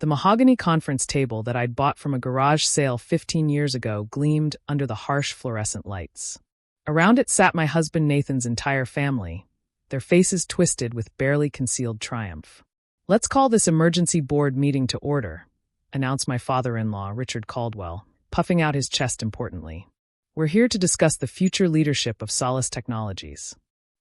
The mahogany conference table that I'd bought from a garage sale 15 years ago gleamed under the harsh fluorescent lights. Around it sat my husband Nathan's entire family, their faces twisted with barely concealed triumph. "Let's call this emergency board meeting to order," announced my father-in-law, Rebecca Caldwell, puffing out his chest importantly. "We're here to discuss the future leadership of Solace Technologies."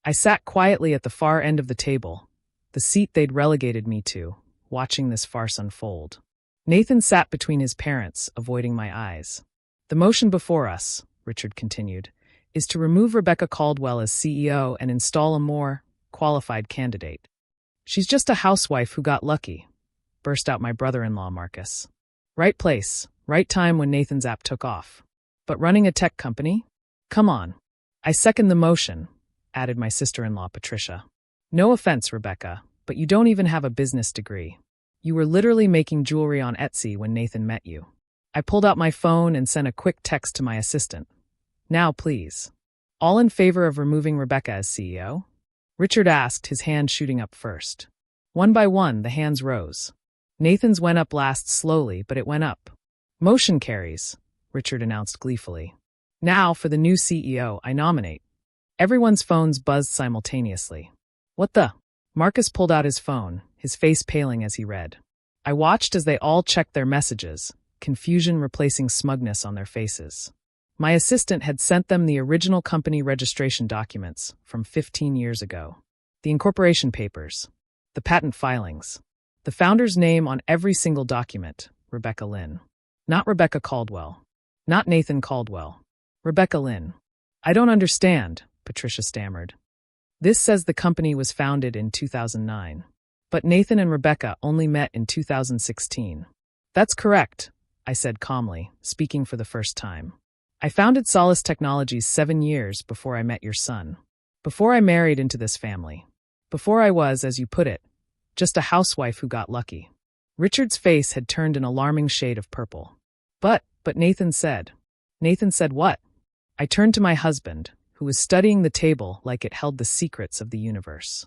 I sat quietly at the far end of the table, the seat they'd relegated me to, watching this farce unfold. Nathan sat between his parents, avoiding my eyes. "The motion before us," Richard continued, "is to remove Rebecca Caldwell as CEO and install a more qualified candidate." "She's just a housewife who got lucky," burst out my brother-in-law Marcus. Right place, right time when Nathan's app took off. "But running a tech company? Come on." "I second the motion," added my sister-in-law Patricia. "No offense, Rebecca, but you don't even have a business degree. You were literally making jewelry on Etsy when Nathan met you." I pulled out my phone and sent a quick text to my assistant. "Now, please. All in favor of removing Rebecca as CEO?" Richard asked, his hand shooting up first. One by one, the hands rose. Nathan's went up last slowly, but it went up. "Motion carries," Richard announced gleefully. "Now, for the new CEO, I nominate." Everyone's phones buzzed simultaneously. "What the?" Marcus pulled out his phone, his face paling as he read. I watched as they all checked their messages, confusion replacing smugness on their faces. My assistant had sent them the original company registration documents from 15 years ago. The incorporation papers, the patent filings, the founder's name on every single document, Rebecca Lynn. Not Rebecca Caldwell. Not Nathan Caldwell. Rebecca Lynn. "I don't understand," Patricia stammered. "This says the company was founded in 2009. But Nathan and Rebecca only met in 2016. "That's correct," I said calmly, speaking for the first time. "I founded Solace Technologies 7 years before I met your son. Before I married into this family. Before I was, as you put it, just a housewife who got lucky." Richard's face had turned an alarming shade of purple. But Nathan said. "Nathan said what?" I turned to my husband, who was studying the table like it held the secrets of the universe.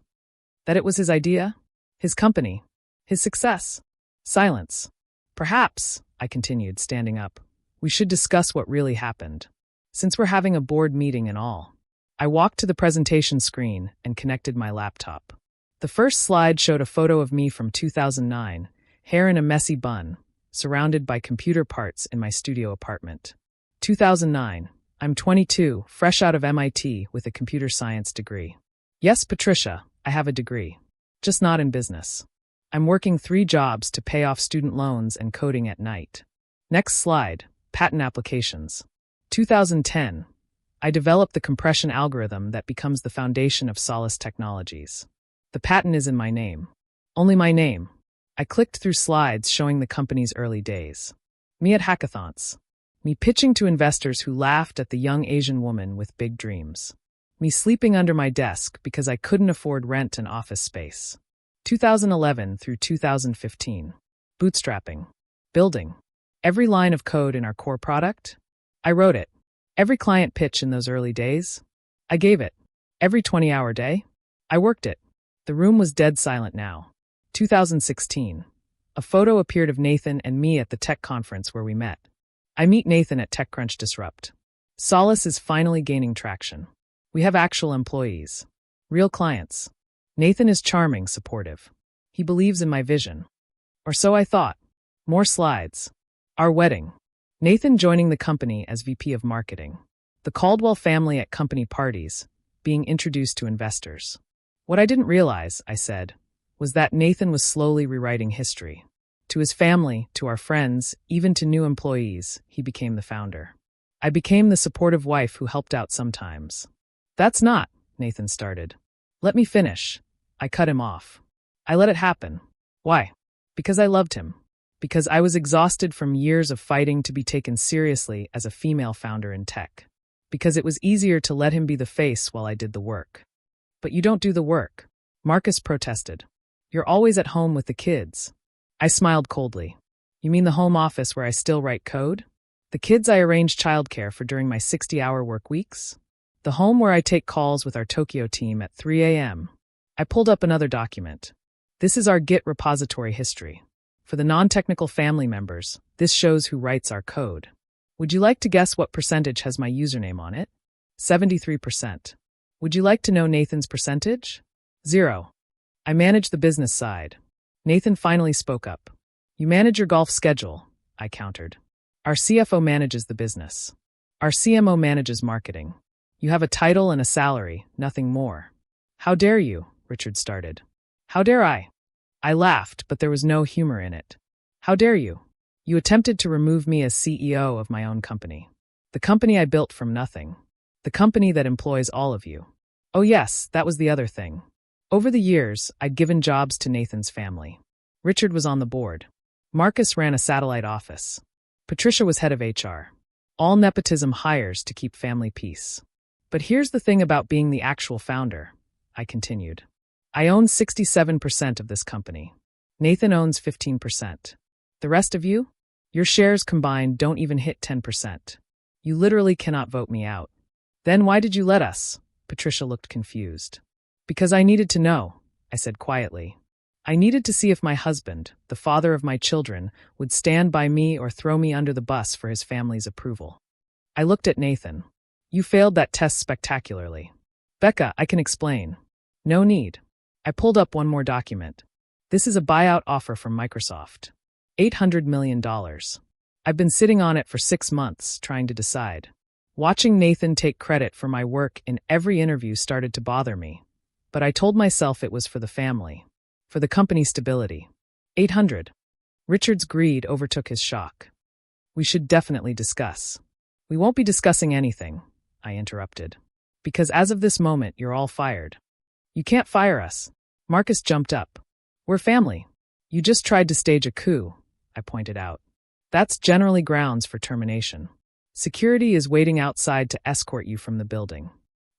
"That it was his idea? His company? His success?" Silence. "Perhaps," I continued, standing up, "we should discuss what really happened. Since we're having a board meeting and all." I walked to the presentation screen and connected my laptop. The first slide showed a photo of me from 2009, hair in a messy bun, surrounded by computer parts in my studio apartment. 2009. I'm 22, fresh out of MIT with a computer science degree. Yes, Patricia, I have a degree. Just not in business. I'm working 3 jobs to pay off student loans and coding at night. Next slide, patent applications. 2010. I developed the compression algorithm that becomes the foundation of Solace Technologies. The patent is in my name. Only my name. I clicked through slides showing the company's early days. Me at hackathons. Me pitching to investors who laughed at the young Asian woman with big dreams. Me sleeping under my desk because I couldn't afford rent and office space. 2011 through 2015. Bootstrapping. Building. Every line of code in our core product. I wrote it. Every client pitch in those early days. I gave it. Every 20-hour day. I worked it. The room was dead silent now. 2016. A photo appeared of Nathan and me at the tech conference where we met. I meet Nathan at TechCrunch Disrupt. Solace is finally gaining traction. We have actual employees. Real clients. Nathan is charming, supportive. He believes in my vision. Or so I thought. More slides. Our wedding. Nathan joining the company as VP of Marketing. The Caldwell family at company parties, being introduced to investors. What I didn't realize, I said, was that Nathan was slowly rewriting history. To his family, to our friends, even to new employees, he became the founder. I became the supportive wife who helped out sometimes. "That's not," Nathan started. "Let me finish." I cut him off. I let it happen. Why? Because I loved him. Because I was exhausted from years of fighting to be taken seriously as a female founder in tech. Because it was easier to let him be the face while I did the work. "But you don't do the work," Marcus protested. "You're always at home with the kids." I smiled coldly. "You mean the home office where I still write code? The kids I arrange childcare for during my 60-hour work weeks? The home where I take calls with our Tokyo team at 3 a.m. I pulled up another document. This is our Git repository history. For the non-technical family members, this shows who writes our code. Would you like to guess what percentage has my username on it? 73%. Would you like to know Nathan's percentage? 0. I manage the business side. Nathan finally spoke up. You manage your golf schedule, I countered. Our CFO manages the business. Our CMO manages marketing. You have a title and a salary, nothing more. How dare you? Richard started. How dare I? I laughed, but there was no humor in it. How dare you? You attempted to remove me as CEO of my own company. The company I built from nothing. The company that employs all of you. Oh yes, that was the other thing. Over the years, I'd given jobs to Nathan's family. Richard was on the board. Marcus ran a satellite office. Patricia was head of HR. All nepotism hires to keep family peace. But here's the thing about being the actual founder, I continued. I own 67% of this company. Nathan owns 15%. The rest of you? Your shares combined don't even hit 10%. You literally cannot vote me out. Then why did you let us? Patricia looked confused. Because I needed to know, I said quietly. I needed to see if my husband, the father of my children, would stand by me or throw me under the bus for his family's approval. I looked at Nathan. You failed that test spectacularly. Becca, I can explain. No need. I pulled up one more document. This is a buyout offer from Microsoft. $800 million. I've been sitting on it for 6 months, trying to decide. Watching Nathan take credit for my work in every interview started to bother me. But I told myself it was for the family. For the company's stability. 800. Richard's greed overtook his shock. We should definitely discuss. We won't be discussing anything, I interrupted. Because as of this moment, you're all fired. You can't fire us. Marcus jumped up. We're family. You just tried to stage a coup, I pointed out. That's generally grounds for termination. Security is waiting outside to escort you from the building.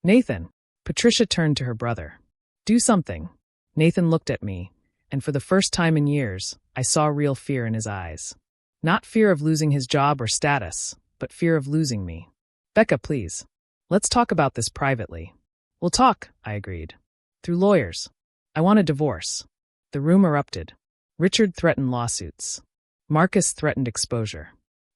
Nathan. Patricia turned to her brother. Do something. Nathan looked at me, and for the first time in years, I saw real fear in his eyes. Not fear of losing his job or status, but fear of losing me. Becca, please. Let's talk about this privately. We'll talk, I agreed. Through lawyers. I want a divorce. The room erupted. Richard threatened lawsuits. Marcus threatened exposure.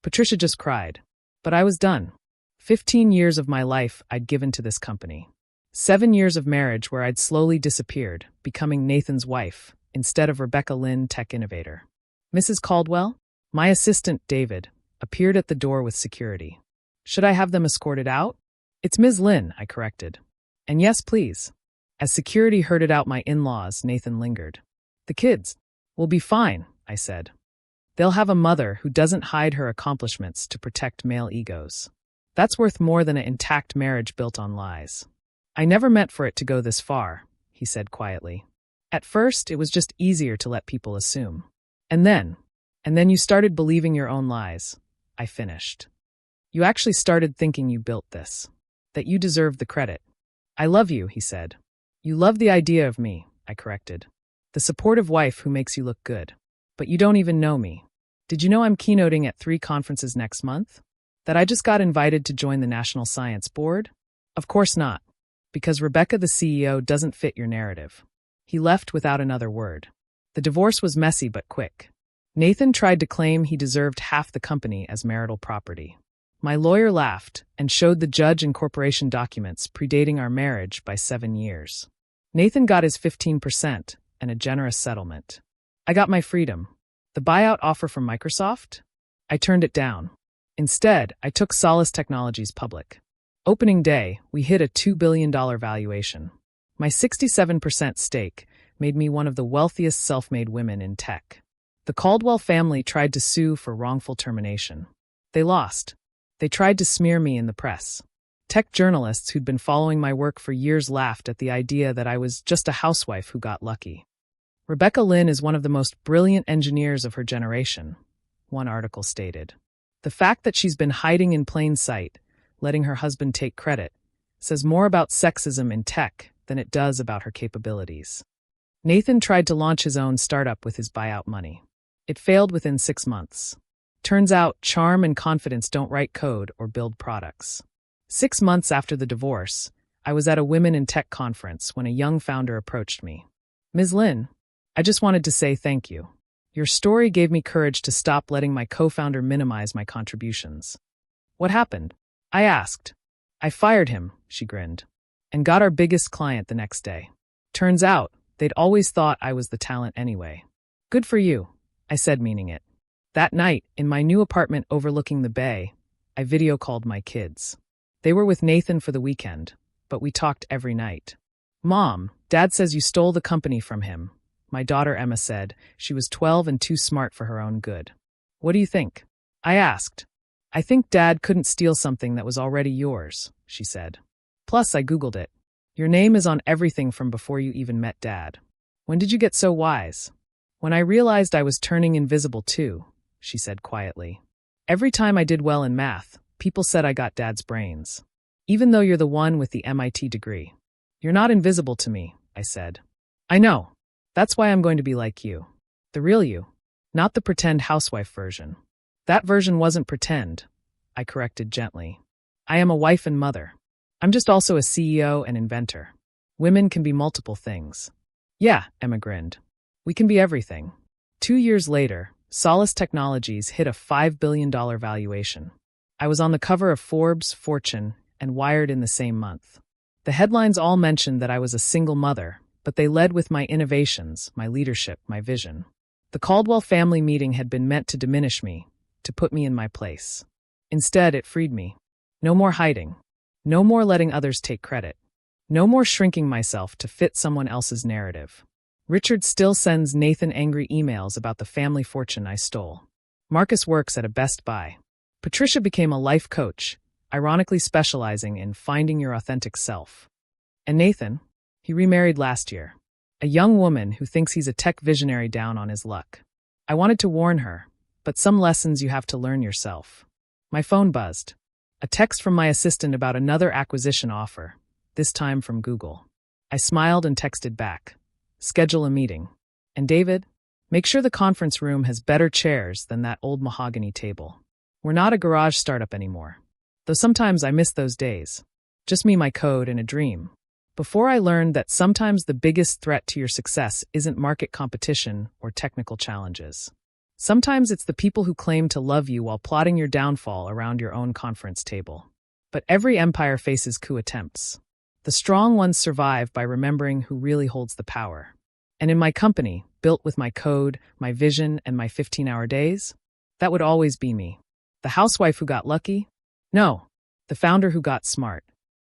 Patricia just cried. But I was done. 15 years of my life I'd given to this company. 7 years of marriage where I'd slowly disappeared, becoming Nathan's wife, instead of Rebecca Lynn, tech innovator. Mrs. Caldwell, my assistant, David, appeared at the door with security. Should I have them escorted out? It's Ms. Lynn, I corrected. And yes, please. As security herded out my in-laws, Nathan lingered. The kids will be fine, I said. They'll have a mother who doesn't hide her accomplishments to protect male egos. That's worth more than an intact marriage built on lies. I never meant for it to go this far, he said quietly. At first, it was just easier to let people assume. And then you started believing your own lies, I finished. You actually started thinking you built this, that you deserved the credit. I love you, he said. You love the idea of me, I corrected. The supportive wife who makes you look good. But you don't even know me. Did you know I'm keynoting at 3 conferences next month? That I just got invited to join the National Science Board? Of course not. Because Rebecca, the CEO, doesn't fit your narrative. He left without another word. The divorce was messy but quick. Nathan tried to claim he deserved half the company as marital property. My lawyer laughed and showed the judge and corporation documents predating our marriage by 7 years. Nathan got his 15% and a generous settlement. I got my freedom. The buyout offer from Microsoft? I turned it down. Instead, I took Solace Technologies public. Opening day, we hit a $2 billion valuation. My 67% stake made me one of the wealthiest self-made women in tech. The Caldwell family tried to sue for wrongful termination. They lost. They tried to smear me in the press. Tech journalists who'd been following my work for years laughed at the idea that I was just a housewife who got lucky. Rebecca Lynn is one of the most brilliant engineers of her generation, one article stated. The fact that she's been hiding in plain sight, letting her husband take credit, says more about sexism in tech than it does about her capabilities. Nathan tried to launch his own startup with his buyout money. It failed within 6 months. Turns out, charm and confidence don't write code or build products. 6 months after the divorce, I was at a Women in Tech conference when a young founder approached me. Ms. Lynn, I just wanted to say thank you. Your story gave me courage to stop letting my co-founder minimize my contributions. What happened? I asked. I fired him, she grinned, and got our biggest client the next day. Turns out, they'd always thought I was the talent anyway. Good for you, I said, meaning it. That night, in my new apartment overlooking the bay, I video called my kids. They were with Nathan for the weekend, but we talked every night. Mom, Dad says you stole the company from him, my daughter Emma said. She was 12 and too smart for her own good. What do you think? I asked. I think Dad couldn't steal something that was already yours, she said. Plus, I Googled it. Your name is on everything from before you even met Dad. When did you get so wise? When I realized I was turning invisible too, she said quietly. Every time I did well in math, people said I got Dad's brains. Even though you're the one with the MIT degree. You're not invisible to me, I said. I know. That's why I'm going to be like you. The real you. Not the pretend housewife version. That version wasn't pretend, I corrected gently. I am a wife and mother. I'm just also a CEO and inventor. Women can be multiple things. Yeah, Emma grinned. We can be everything. 2 years later, Solace Technologies hit a $5 billion valuation. I was on the cover of Forbes, Fortune, and Wired in the same month. The headlines all mentioned that I was a single mother, but they led with my innovations, my leadership, my vision. The Caldwell family meeting had been meant to diminish me, to put me in my place. Instead, it freed me. No more hiding. No more letting others take credit. No more shrinking myself to fit someone else's narrative. Richard still sends Nathan angry emails about the family fortune I stole. Marcus works at a Best Buy. Patricia became a life coach, ironically specializing in finding your authentic self. And Nathan? He remarried last year. A young woman who thinks he's a tech visionary down on his luck. I wanted to warn her, but some lessons you have to learn yourself. My phone buzzed. A text from my assistant about another acquisition offer, this time from Google. I smiled and texted back. Schedule a meeting. And David, make sure the conference room has better chairs than that old mahogany table. We're not a garage startup anymore. Though sometimes I miss those days. Just me, my code, and a dream. Before I learned that sometimes the biggest threat to your success isn't market competition or technical challenges. Sometimes it's the people who claim to love you while plotting your downfall around your own conference table. But every empire faces coup attempts. The strong ones survive by remembering who really holds the power. And in my company, built with my code, my vision, and my 15-hour days, that would always be me. The housewife who got lucky? No, the founder who got smart.